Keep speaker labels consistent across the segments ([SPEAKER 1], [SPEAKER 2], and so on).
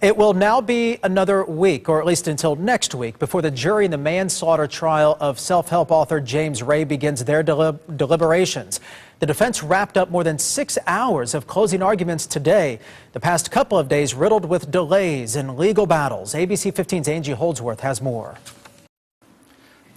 [SPEAKER 1] It will now be another week, or at least until next week, before the jury in the manslaughter trial of self-help author James Ray begins their deliberations. The defense wrapped up more than 6 hours of closing arguments today. The past couple of days riddled with delays and legal battles. ABC 15's Angie Holdsworth has more.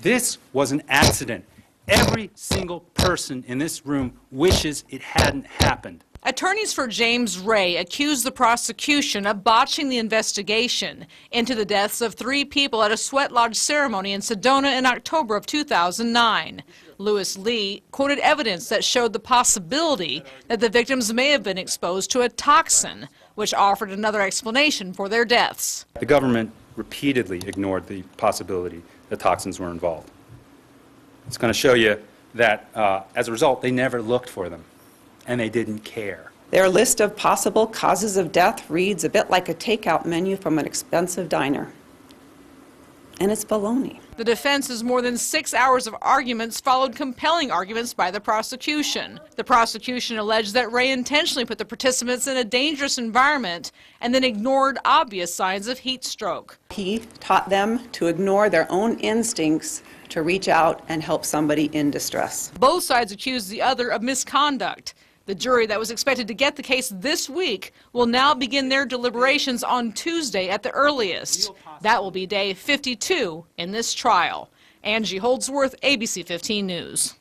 [SPEAKER 2] This was an accident. Every single person in this room wishes it hadn't happened.
[SPEAKER 3] Attorneys for James Ray accused the prosecution of botching the investigation into the deaths of 3 people at a sweat lodge ceremony in Sedona in October of 2009. Lewis Lee quoted evidence that showed the possibility that the victims may have been exposed to a toxin, which offered another explanation for their deaths.
[SPEAKER 2] The government repeatedly ignored the possibility that toxins were involved. It's going to show you that, as a result, they never looked for them. And they didn't care.
[SPEAKER 4] Their list of possible causes of death reads a bit like a takeout menu from an expensive diner. And it's baloney.
[SPEAKER 3] The defense's more than 6 hours of arguments followed compelling arguments by the prosecution. The prosecution alleged that Ray intentionally put the participants in a dangerous environment and then ignored obvious signs of heat stroke.
[SPEAKER 4] He taught them to ignore their own instincts to reach out and help somebody in distress.
[SPEAKER 3] Both sides accused the other of misconduct. The jury that was expected to get the case this week will now begin their deliberations on Tuesday at the earliest. That will be day 52 in this trial. Angie Holdsworth, ABC 15 News.